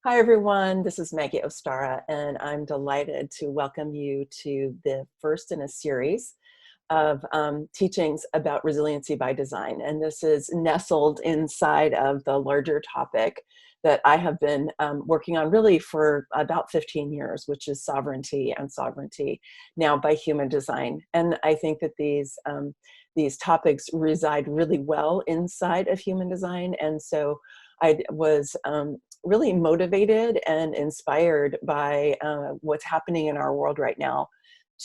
Hi, everyone. This is Maggie Ostara, and I'm delighted to welcome you to the first in a series of teachings about resiliency by design. And this is nestled inside of the larger topic that I have been working on really for about 15 years, which is sovereignty and sovereignty now by human design. And I think that these topics reside really well inside of human design. And so I was really motivated and inspired by what's happening in our world right now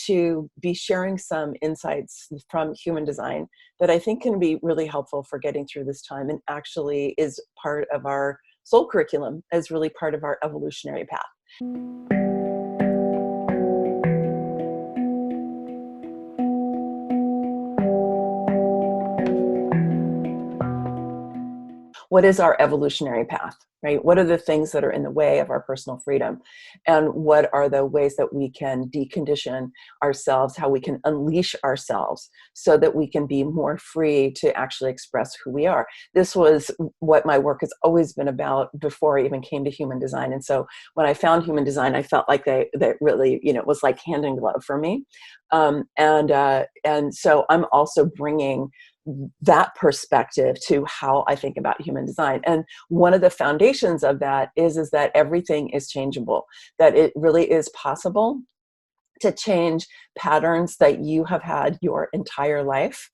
to be sharing some insights from human design that I think can be really helpful for getting through this time, and actually is part of our soul curriculum, as really part of our evolutionary path. What is our evolutionary path, right? What are the things that are in the way of our personal freedom? And what are the ways that we can decondition ourselves, how we can unleash ourselves so that we can be more free to actually express who we are? This was what my work has always been about before I even came to human design. And so when I found human design, I felt like that really, it was like hand in glove for me. And so I'm also bringing that perspective to how I think about human design. And one of the foundations of that is that everything is changeable, that it really is possible to change patterns that you have had your entire life,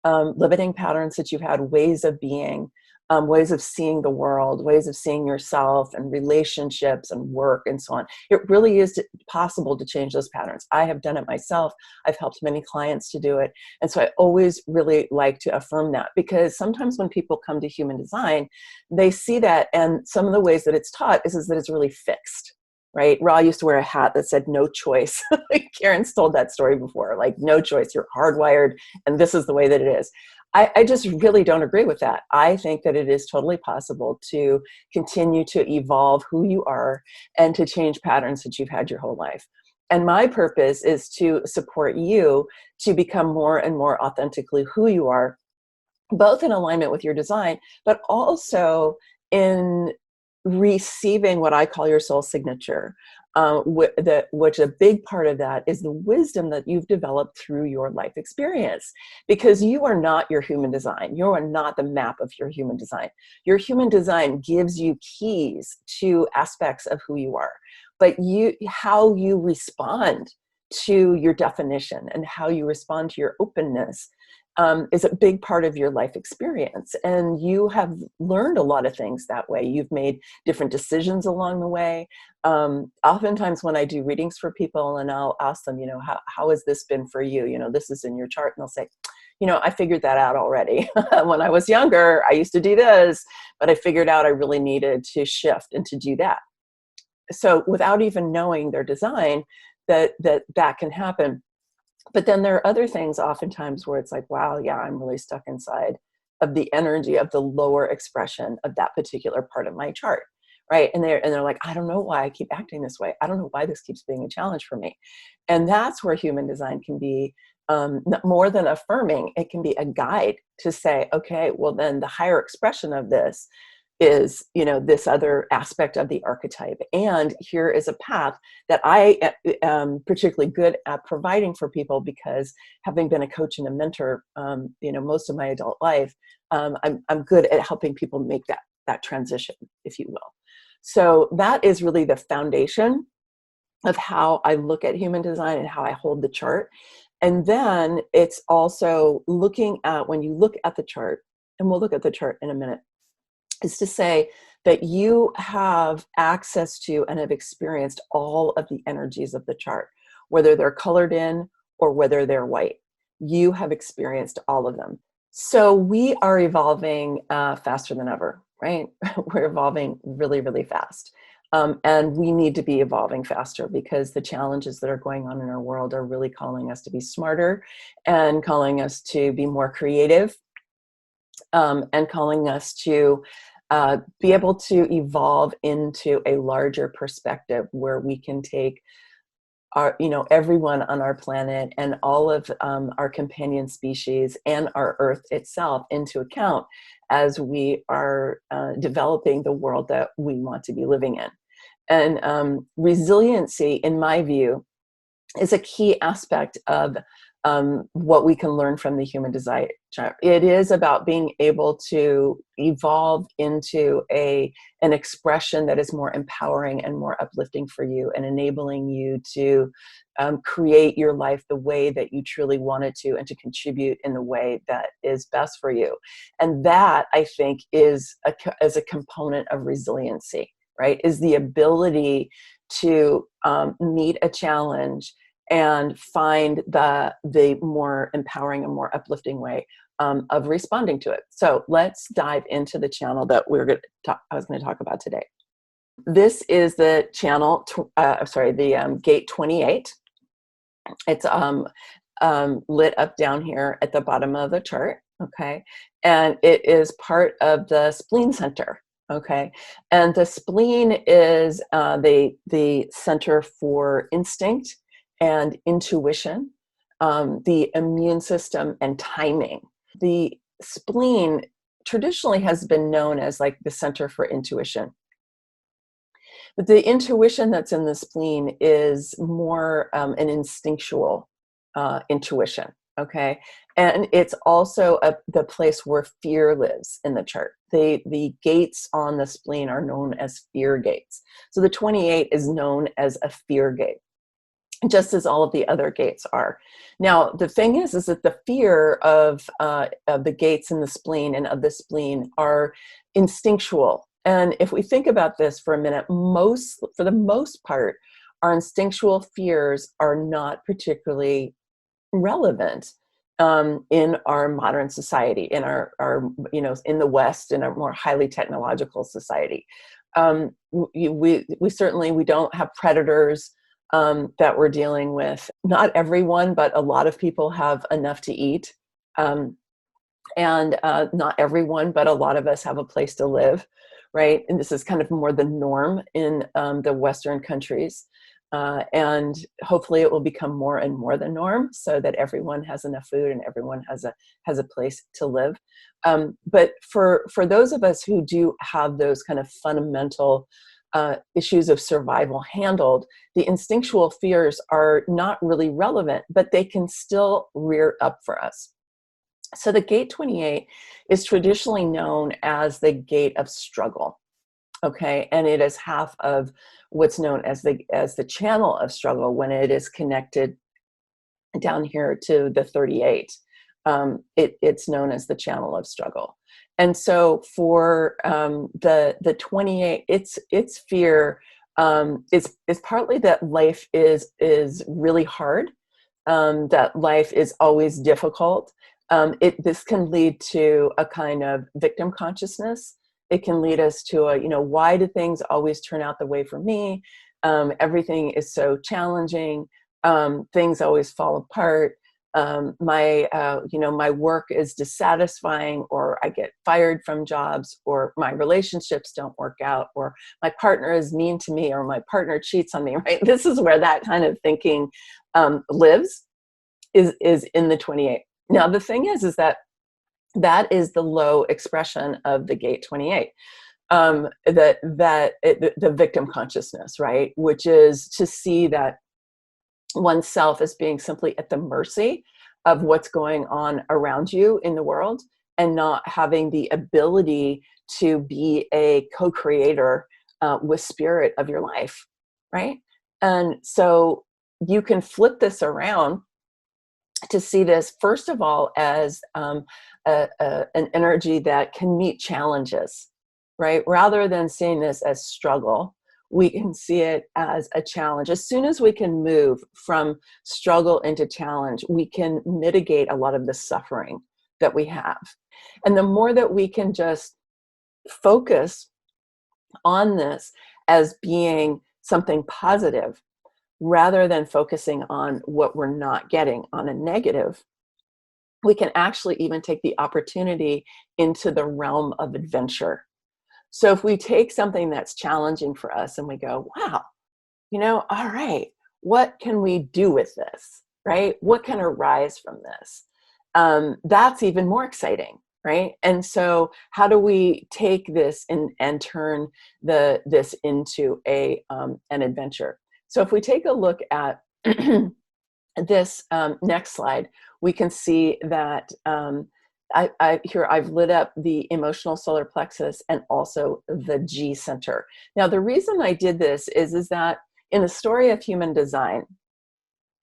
limiting patterns that you've had, ways of being, ways of seeing the world, ways of seeing yourself and relationships and work and so on. It really is possible to change those patterns. I have done it myself. I've helped many clients to do it. And so I always really like to affirm that, because sometimes when people come to human design, they see that, and some of the ways that it's taught is that it's really fixed. Right? Ra used to wear a hat that said no choice. Karen's told that story before, like no choice, you're hardwired and this is the way that it is. I just really don't agree with that. I think that it is totally possible to continue to evolve who you are and to change patterns that you've had your whole life. And my purpose is to support you to become more and more authentically who you are, both in alignment with your design, but also in receiving what I call your soul signature, which a big part of that is the wisdom that you've developed through your life experience. Because you are not your human design. You are not the map of your human design. Your human design gives you keys to aspects of who you are, but how you respond to your definition and how you respond to your openness is a big part of your life experience. And you have learned a lot of things that way. You've made different decisions along the way. Oftentimes when I do readings for people and I'll ask them, how has this been for you? This is in your chart. And they'll say, I figured that out already. When I was younger, I used to do this, but I figured out I really needed to shift and to do that. So without even knowing their design, that can happen. But then there are other things oftentimes where it's like, wow, yeah, I'm really stuck inside of the energy of the lower expression of that particular part of my chart, right? And they're like, I don't know why I keep acting this way. I don't know why this keeps being a challenge for me. And that's where human design can be more than affirming. It can be a guide to say, okay, well then the higher expression of this is, this other aspect of the archetype. And here is a path that I am particularly good at providing for people, because having been a coach and a mentor, most of my adult life, I'm good at helping people make that transition, if you will. So that is really the foundation of how I look at human design and how I hold the chart. And then it's also looking at, when you look at the chart, and we'll look at the chart in a minute, is to say that you have access to and have experienced all of the energies of the chart, whether they're colored in or whether they're white. You have experienced all of them. So we are evolving faster than ever, right? We're evolving really, really fast. And we need to be evolving faster, because the challenges that are going on in our world are really calling us to be smarter and calling us to be more creative, and calling us to be able to evolve into a larger perspective where we can take our, everyone on our planet and all of our companion species and our Earth itself into account as we are developing the world that we want to be living in. And resiliency, in my view, is a key aspect of what we can learn from the human design chart. It is about being able to evolve into an expression that is more empowering and more uplifting for you, and enabling you to create your life the way that you truly wanted to, and to contribute in the way that is best for you. And that, I think, is a component of resiliency, right? Is the ability to meet a challenge and find the more empowering and more uplifting way of responding to it. So let's dive into the channel that I was going to talk about today. This is the channel, the gate 28. It's lit up down here at the bottom of the chart, okay? And it is part of the spleen center. Okay, and the spleen is the center for instinct and intuition, the immune system, and timing. The spleen traditionally has been known as like the center for intuition. But the intuition that's in the spleen is more an instinctual intuition. Okay, and it's also the place where fear lives in the chart. The gates on the spleen are known as fear gates. So the 28 is known as a fear gate, just as all of the other gates are. Now, the thing is that the fear of the gates in the spleen and of the spleen are instinctual. And if we think about this for a minute, for the most part, our instinctual fears are not particularly relevant in our modern society, in our in the West, in a more highly technological society. We certainly don't have predators that we're dealing with. Not everyone, but a lot of people have enough to eat. And not everyone, but a lot of us have a place to live, right? And this is kind of more the norm in the Western countries. And hopefully it will become more and more the norm, so that everyone has enough food and everyone has a place to live. But for those of us who do have those kind of fundamental issues of survival handled, the instinctual fears are not really relevant, but they can still rear up for us. So the gate 28 is traditionally known as the gate of struggle. Okay, and it is half of what's known as the channel of struggle when it is connected down here to the 38. It's known as the channel of struggle. And so for the 28, its fear is partly that life is really hard, that life is always difficult. This can lead to a kind of victim consciousness. It can lead us to why do things always turn out the way for me? Everything is so challenging. Things always fall apart. My work is dissatisfying, or I get fired from jobs, or my relationships don't work out, or my partner is mean to me, or my partner cheats on me, right? This is where that kind of thinking lives, is in the 28. Now, the thing is that is the low expression of the gate 28, the victim consciousness, right? Which is to see that oneself as being simply at the mercy of what's going on around you in the world, and not having the ability to be a co-creator with spirit of your life, right? And so you can flip this around to see this, first of all, as an energy that can meet challenges, right? Rather than seeing this as struggle, we can see it as a challenge. As soon as we can move from struggle into challenge, we can mitigate a lot of the suffering that we have. And the more that we can just focus on this as being something positive, rather than focusing on what we're not getting on a negative, we can actually even take the opportunity into the realm of adventure. So if we take something that's challenging for us and we go, wow, all right, what can we do with this, right? What can arise from this? That's even more exciting, right? And so how do we take this and turn this into an adventure? So if we take a look at this next slide, we can see that I've lit up the emotional solar plexus and also the G center. Now, the reason I did this is that in the story of human design,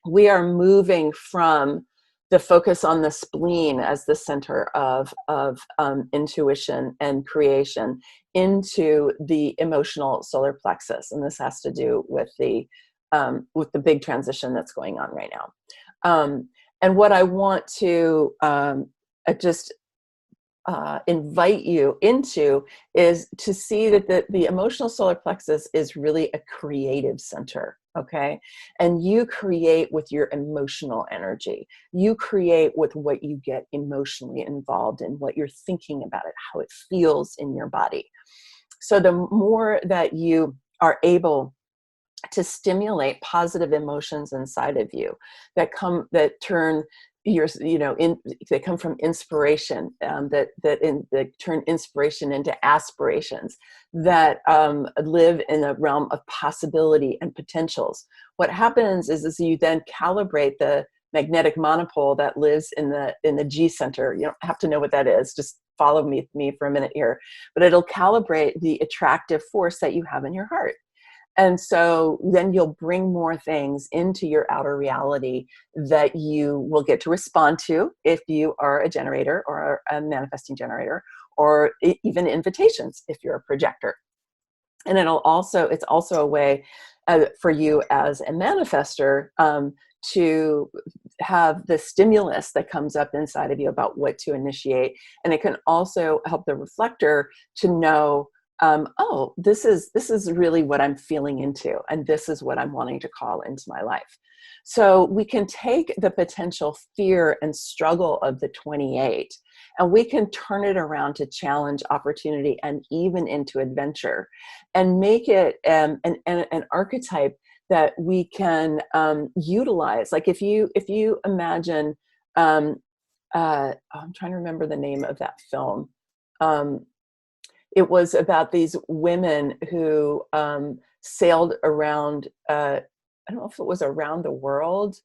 we are moving from the focus on the spleen as the center of intuition and creation into the emotional solar plexus, and this has to do with the big transition that's going on right now. And what I want to just invite you into is to see that the emotional solar plexus is really a creative center, okay? And you create with your emotional energy. You create with what you get emotionally involved in, what you're thinking about it, how it feels in your body. So the more that you are able to stimulate positive emotions inside of you that turn they come from inspiration, that turn inspiration into aspirations, that live in a realm of possibility and potentials. What happens is you then calibrate the magnetic monopole that lives in the G center. You don't have to know what that is. Just follow me for a minute here. But it'll calibrate the attractive force that you have in your heart. And so then you'll bring more things into your outer reality that you will get to respond to if you are a generator or a manifesting generator, or even invitations if you're a projector. And it's also a way for you as a manifester to have the stimulus that comes up inside of you about what to initiate. And it can also help the reflector to know, oh, this is really what I'm feeling into, and this is what I'm wanting to call into my life. So we can take the potential fear and struggle of the 28, and we can turn it around to challenge, opportunity, and even into adventure, and make it an archetype that we can utilize. Like if you imagine, I'm trying to remember the name of that film. It was about these women who sailed around, I don't know if it was around the world,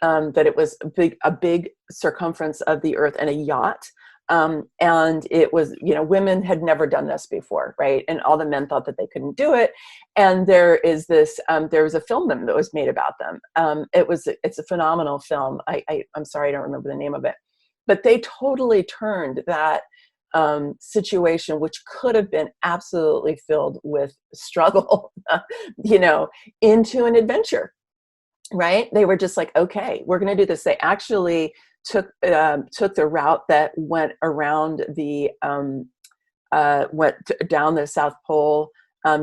but it was a big circumference of the earth and a yacht. And it was, women had never done this before, right? And all the men thought that they couldn't do it. And there was a film that was made about them. It's a phenomenal film. I'm sorry, I don't remember the name of it. But they totally turned that situation, which could have been absolutely filled with struggle, into an adventure, right? They were just like, okay, we're going to do this. They actually took the route that went around went down the South Pole,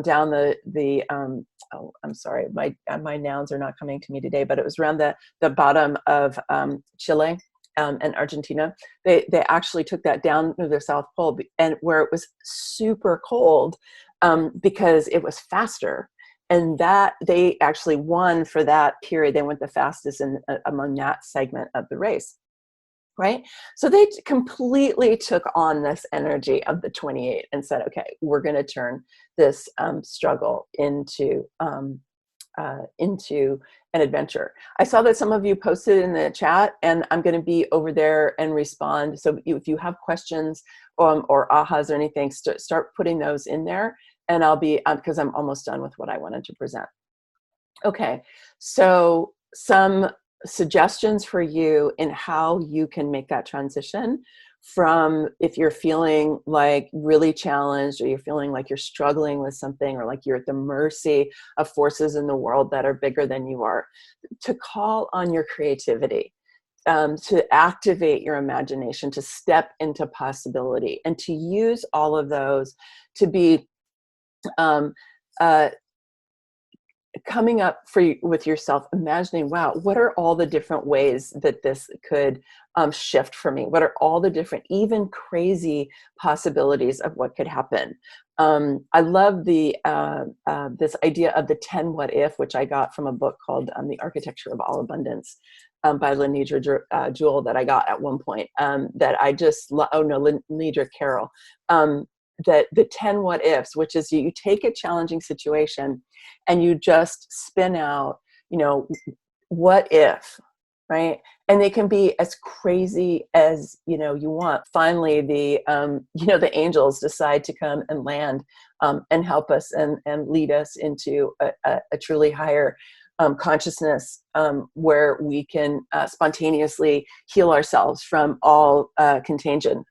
down oh, I'm sorry, my nouns are not coming to me today, but it was around the bottom of Chile. And Argentina, they actually took that down to the South Pole, and where it was super cold, because it was faster, and that they actually won for that period. They went the fastest among that segment of the race, right? So they completely took on this energy of the 28 and said, okay, we're going to turn this struggle into an adventure. I saw that some of you posted in the chat, and I'm going to be over there and respond. So if you have questions or ahas or anything, start putting those in there, and I'll be, because I'm almost done with what I wanted to present. Okay, so some suggestions for you in how you can make that transition from, if you're feeling like really challenged, or you're feeling like you're struggling with something, or like you're at the mercy of forces in the world that are bigger than you are, to call on your creativity, to activate your imagination, to step into possibility, and to use all of those to be coming up with yourself, imagining, wow, what are all the different ways that this could shift for me? What are all the different, even crazy possibilities of what could happen? I love the this idea of the 10 what if, which I got from a book called The Architecture of All Abundance by Lenidra Jewell that I got at one point, that I just Lenidra Carroll, that the 10 what ifs, which is you take a challenging situation and you just spin out, what if, right? And they can be as crazy as you want. Finally, the angels decide to come and land and help us and lead us into a truly higher consciousness, where we can spontaneously heal ourselves from all contagion.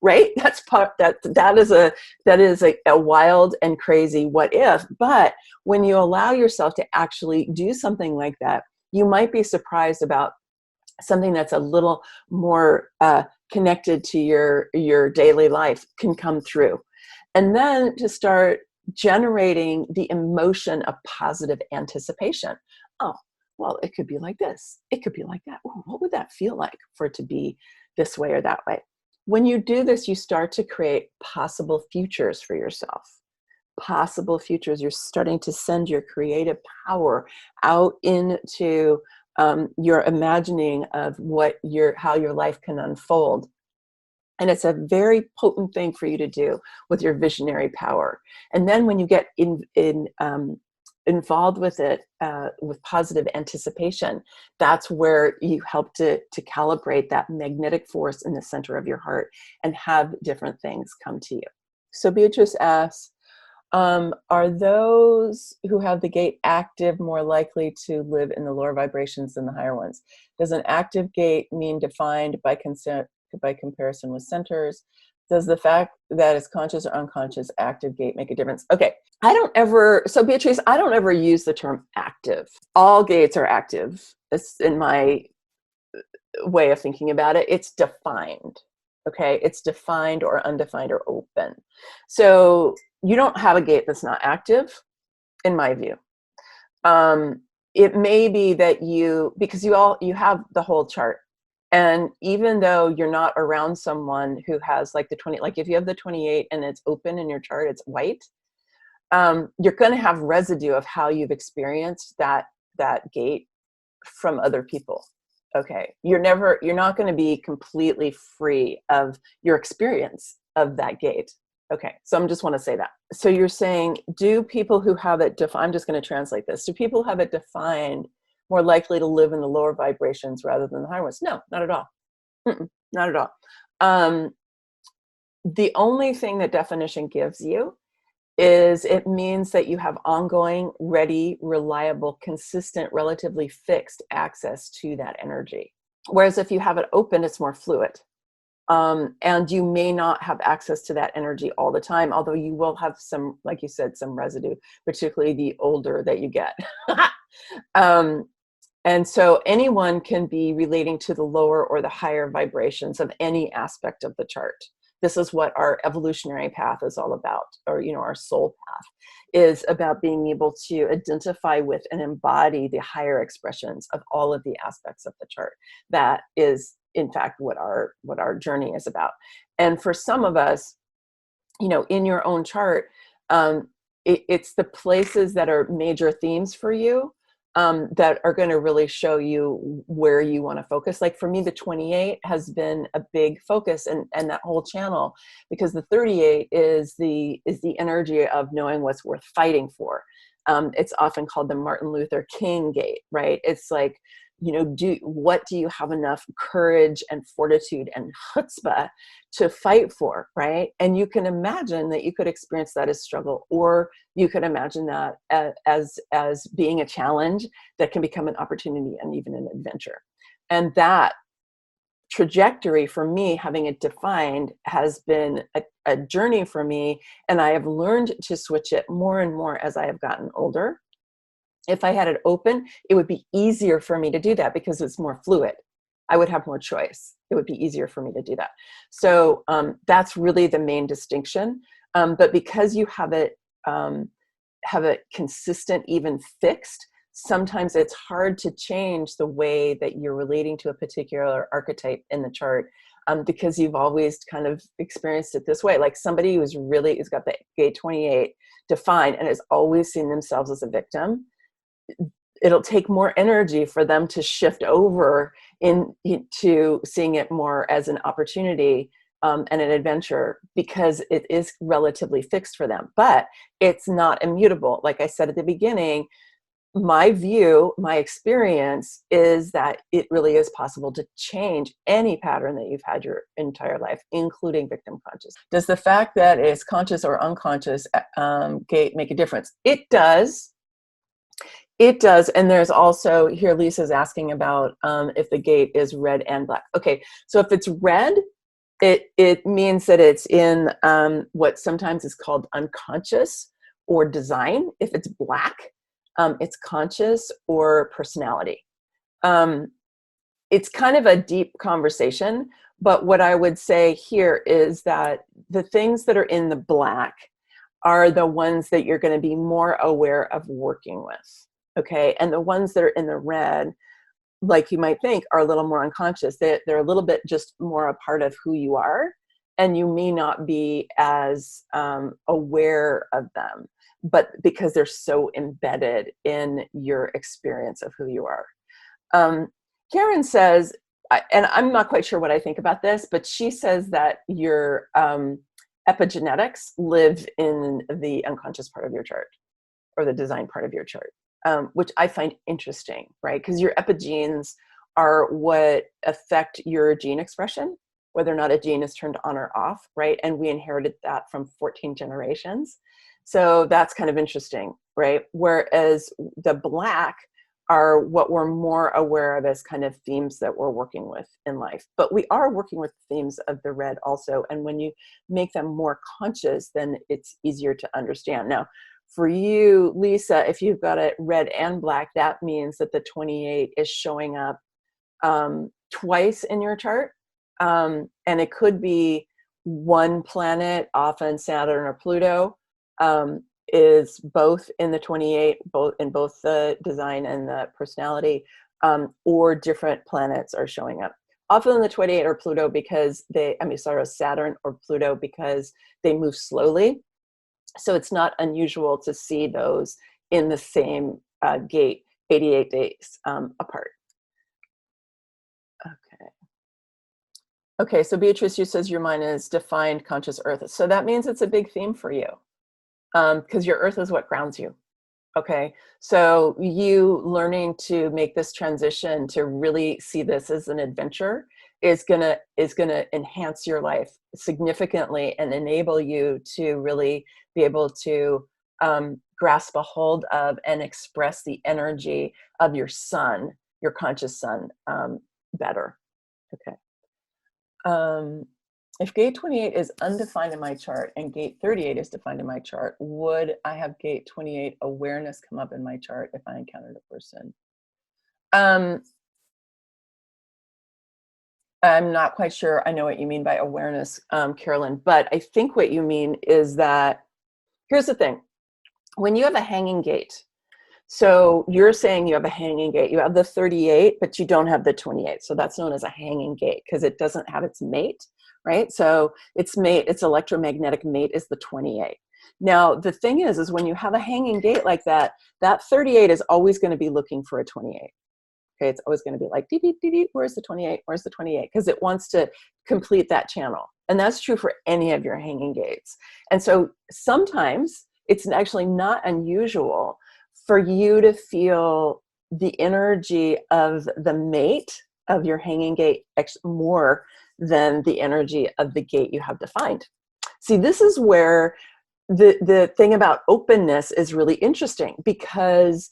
Right? That's that is a wild and crazy what if. But when you allow yourself to actually do something like that, you might be surprised about something that's a little more connected to your daily life can come through. And then to start generating the emotion of positive anticipation. Oh, well, it could be like this. It could be like that. Ooh, what would that feel like for it to be this way or that way? When you do this, you start to create possible futures for yourself. Possible futures. You're starting to send your creative power out into your imagining of how your life can unfold. And it's a very potent thing for you to do with your visionary power. And then when you get involved with it, with positive anticipation, that's where you help to calibrate that magnetic force in the center of your heart and have different things come to you. So Beatrice asks, are those who have the gate active more likely to live in the lower vibrations than the higher ones? Does an active gate mean defined by comparison with centers? Does the fact that it's conscious or unconscious active gate make a difference? Okay, so Beatrice, I don't ever use the term active. All gates are active. It's in my way of thinking about it. It's defined. Okay, it's defined or undefined or open. So you don't have a gate that's not active, in my view. It may be that because you have the whole chart. And even though you're not around someone who has like the 20, like if you have the 28 and it's open in your chart, it's white, you're going to have residue of how you've experienced that gate from other people. Okay. You're not going to be completely free of your experience of that gate. Okay. So I just want to say that. So you're saying, do people who have it defined, I'm just going to translate this. Do people who have it defined more likely to live in the lower vibrations rather than the higher ones? No, not at all. Not at all. The only thing that definition gives you is it means that you have ongoing, ready, reliable, consistent, relatively fixed access to that energy. Whereas if you have it open, it's more fluid. And you may not have access to that energy all the time, although you will have some, like you said, some residue, particularly the older that you get. And so anyone can be relating to the lower or the higher vibrations of any aspect of the chart. This is what our evolutionary path is all about, or, our soul path is about, being able to identify with and embody the higher expressions of all of the aspects of the chart. That is, in fact, what our journey is about. And for some of us, in your own chart, it's the places that are major themes for you that are going to really show you where you want to focus. Like for me, the 28 has been a big focus, and that whole channel, because the 38 is the energy of knowing what's worth fighting for. It's often called the Martin Luther King gate, right? It's like, what do you have enough courage and fortitude and chutzpah to fight for, right? And you can imagine that you could experience that as struggle, or you could imagine that as being a challenge that can become an opportunity and even an adventure. And that trajectory for me, having it defined, has been a journey for me, and I have learned to switch it more and more as I have gotten older. If I had it open, it would be easier for me to do that because it's more fluid. I would have more choice. It would be easier for me to do that. So that's really the main distinction. But because you have it consistent, even fixed, sometimes it's hard to change the way that you're relating to a particular archetype in the chart because you've always kind of experienced it this way. Like somebody who's got the gate 28 defined and has always seen themselves as a victim, it'll take more energy for them to shift over into seeing it more as an opportunity and an adventure, because it is relatively fixed for them. But it's not immutable. Like I said at the beginning, my view, my experience is that it really is possible to change any pattern that you've had your entire life, including victim conscious. Does the fact that it's conscious or unconscious gate make a difference? It does. It does. And there's also, here Lisa's asking about if the gate is red and black. Okay, so if it's red, it means that it's in what sometimes is called unconscious or design. If it's black, it's conscious or personality. It's kind of a deep conversation, but what I would say here is that the things that are in the black are the ones that you're going to be more aware of working with. Okay, and the ones that are in the red, like you might think, are a little more unconscious. They're a little bit just more a part of who you are, and you may not be as aware of them, but because they're so embedded in your experience of who you are. Karen says, and I'm not quite sure what I think about this, but she says that your epigenetics live in the unconscious part of your chart, or the design part of your chart. Which I find interesting, right? Because your epigenes are what affect your gene expression, whether or not a gene is turned on or off, right? And we inherited that from 14 generations. So that's kind of interesting, right? Whereas the black are what we're more aware of as kind of themes that we're working with in life. But we are working with themes of the red also. And when you make them more conscious, then it's easier to understand. Now, for you, Lisa, if you've got it red and black, that means that the 28 is showing up twice in your chart. And it could be one planet, often Saturn or Pluto, is both in the 28, both in both the design and the personality, or different planets are showing up. Often the 28 or Pluto because Saturn or Pluto because they move slowly. So it's not unusual to see those in the same gate 88 days apart. Okay, so Beatrice, you says your mind is defined conscious earth. So that means it's a big theme for you, because your earth is what grounds you. Okay, so you learning to make this transition to really see this as an adventure is gonna enhance your life significantly and enable you to really be able to grasp a hold of and express the energy of your sun, your conscious sun, better. Okay. If gate 28 is undefined in my chart and gate 38 is defined in my chart, would I have gate 28 awareness come up in my chart if I encountered a person? I'm not quite sure I know what you mean by awareness, Carolyn, but I think what you mean is that, here's the thing. When you have a hanging gate, so you're saying you have a hanging gate, you have the 38, but you don't have the 28. So that's known as a hanging gate because it doesn't have its mate, right? So its mate, its electromagnetic mate is the 28. Now, the thing is when you have a hanging gate like that, that 38 is always going to be looking for a 28. Okay, it's always going to be like, dee, dee, dee, dee, where's the 28? Where's the 28? Because it wants to complete that channel. And that's true for any of your hanging gates. And so sometimes it's actually not unusual for you to feel the energy of the mate of your hanging gate more than the energy of the gate you have defined. See, this is where the thing about openness is really interesting, because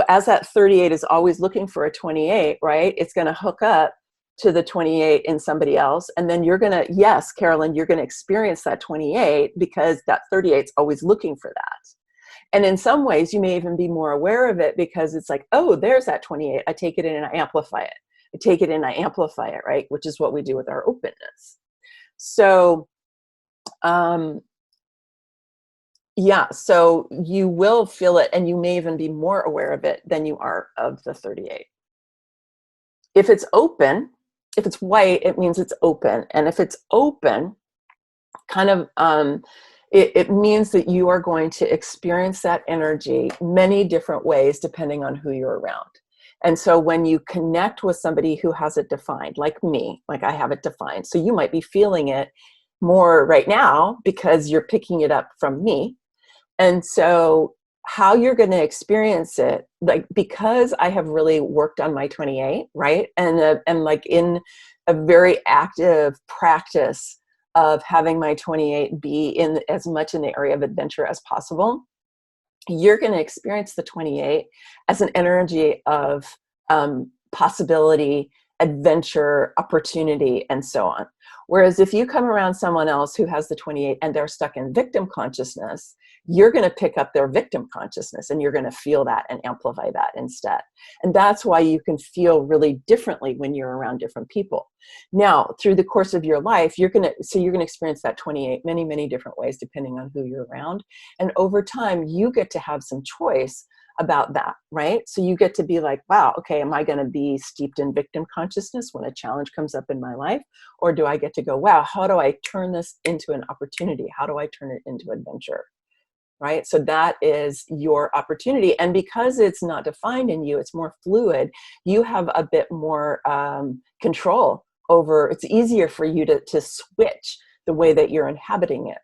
as that 38 is always looking for a 28, right? It's going to hook up to the 28 in somebody else. And then you're going to, yes, Carolyn, you're going to experience that 28 because that 38 is always looking for that. And in some ways, you may even be more aware of it because it's like, oh, there's that 28. I take it in and I amplify it. I take it in and I amplify it, right? Which is what we do with our openness. So, yeah, so you will feel it and you may even be more aware of it than you are of the 38. If it's open, if it's white, it means it's open. And if it's open, kind of, it means that you are going to experience that energy many different ways depending on who you're around. And so when you connect with somebody who has it defined, like me, like I have it defined, so you might be feeling it more right now because you're picking it up from me. And so how you're going to experience it, like, because I have really worked on my 28, right? And like in a very active practice of having my 28 be in as much in the area of adventure as possible, you're going to experience the 28 as an energy of possibility, adventure, opportunity, and so on. Whereas if you come around someone else who has the 28 and they're stuck in victim consciousness, you're going to pick up their victim consciousness and you're going to feel that and amplify that instead. And that's why you can feel really differently when you're around different people. Now, through the course of your life, you're going to experience that 28 many, many different ways depending on who you're around. And over time, you get to have some choice about that, right? So you get to be like, wow, okay, am I going to be steeped in victim consciousness when a challenge comes up in my life? Or do I get to go, wow, how do I turn this into an opportunity? How do I turn it into adventure? Right? So that is your opportunity. And because it's not defined in you, it's more fluid, you have a bit more control over, it's easier for you to switch the way that you're inhabiting it.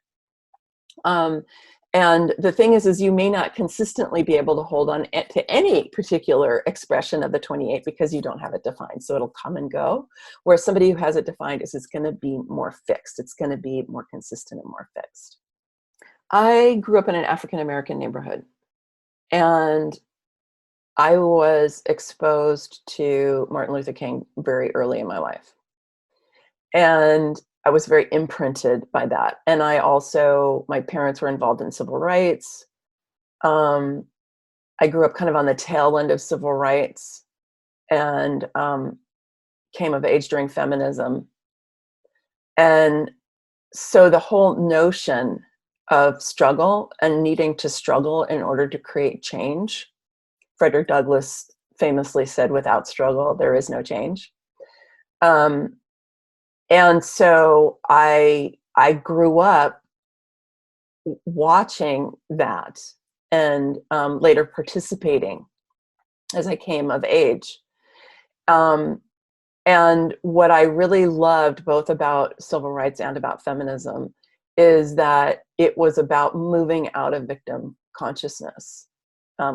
And the thing is you may not consistently be able to hold on to any particular expression of the 28 because you don't have it defined. So it'll come and go. Whereas somebody who has it defined it's going to be more fixed. It's going to be more consistent and more fixed. I grew up in an African-American neighborhood, and I was exposed to Martin Luther King very early in my life. And I was very imprinted by that. And my parents were involved in civil rights. I grew up kind of on the tail end of civil rights and came of age during feminism. And so the whole notion of struggle and needing to struggle in order to create change. Frederick Douglass famously said, without struggle, there is no change. And so I grew up watching that and later participating as I came of age. And what I really loved both about civil rights and about feminism is that it was about moving out of victim consciousness,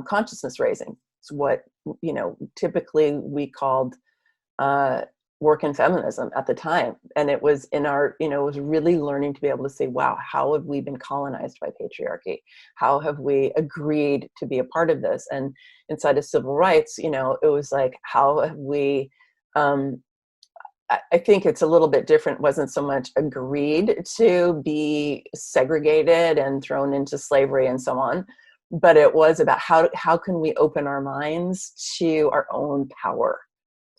consciousness raising. It's what, typically we called work in feminism at the time. And it was in our, it was really learning to be able to say, wow, how have we been colonized by patriarchy? How have we agreed to be a part of this? And inside of civil rights, it was like, how have we, I think it's a little bit different. It wasn't so much agreed to be segregated and thrown into slavery and so on, but it was about how can we open our minds to our own power,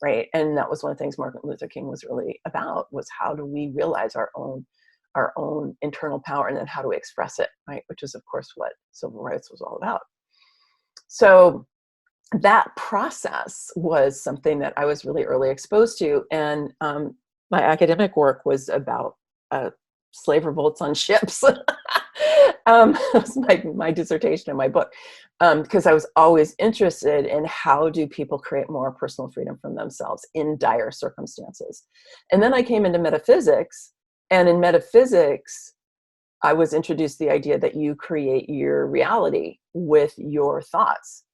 right? And that was one of the things Martin Luther King was really about, was how do we realize our own internal power, and then how do we express it, right? Which is, of course, what civil rights was all about. So that process was something that I was really early exposed to. And my academic work was about slave revolts on ships. That was my dissertation in my book, because I was always interested in how do people create more personal freedom from themselves in dire circumstances. And then I came into metaphysics, and in metaphysics, I was introduced to the idea that you create your reality with your thoughts.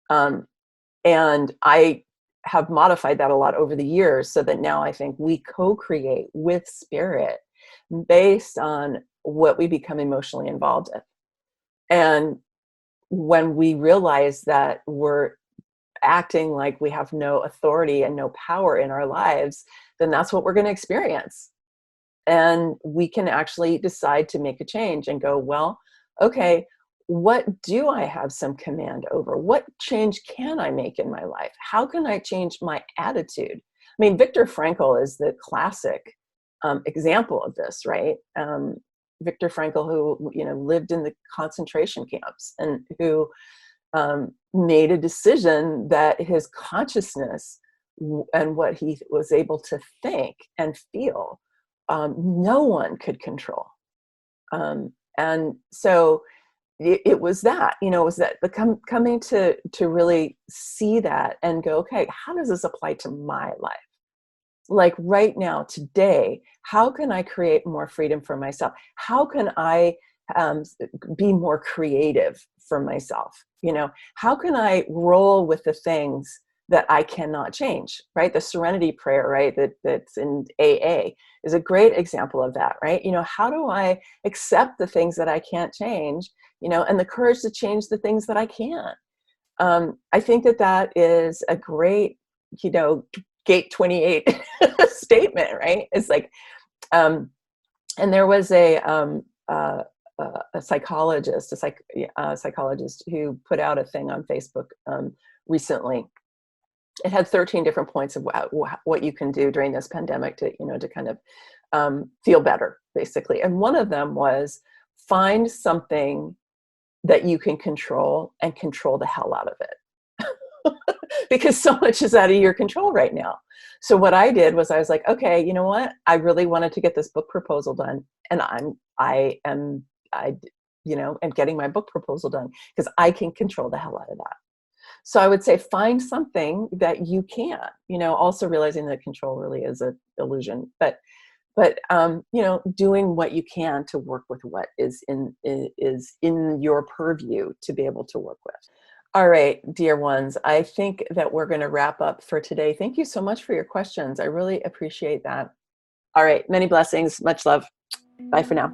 And I have modified that a lot over the years so that now I think we co-create with spirit based on what we become emotionally involved in. And when we realize that we're acting like we have no authority and no power in our lives, then that's what we're going to experience. And we can actually decide to make a change and go, well, okay, what do I have some command over? What change can I make in my life? How can I change my attitude? I mean, Viktor Frankl is the classic example of this, right? Viktor Frankl, who lived in the concentration camps and who made a decision that his consciousness and what he was able to think and feel, no one could control. And so it was that, it was that coming to really see that and go, okay, how does this apply to my life? Like right now, today, how can I create more freedom for myself? How can I be more creative for myself? How can I roll with the things that I cannot change, right? The serenity prayer, right? That's in AA is a great example of that, right? How do I accept the things that I can't change, and the courage to change the things that I can? I think that is a great, gate 28 statement, right? It's like, and there was a psychologist, a psychologist who put out a thing on Facebook recently. It had 13 different points of what you can do during this pandemic to kind of feel better, basically. And one of them was find something that you can control and control the hell out of it. Because so much is out of your control right now. So what I did was I was like, okay, you know what? I really wanted to get this book proposal done, and I am getting my book proposal done because I can control the hell out of that. So I would say find something that you can, also realizing that control really is an illusion, but doing what you can to work with what is in your purview to be able to work with. All right, dear ones, I think that we're going to wrap up for today. Thank you so much for your questions. I really appreciate that. All right, many blessings, much love. Bye for now.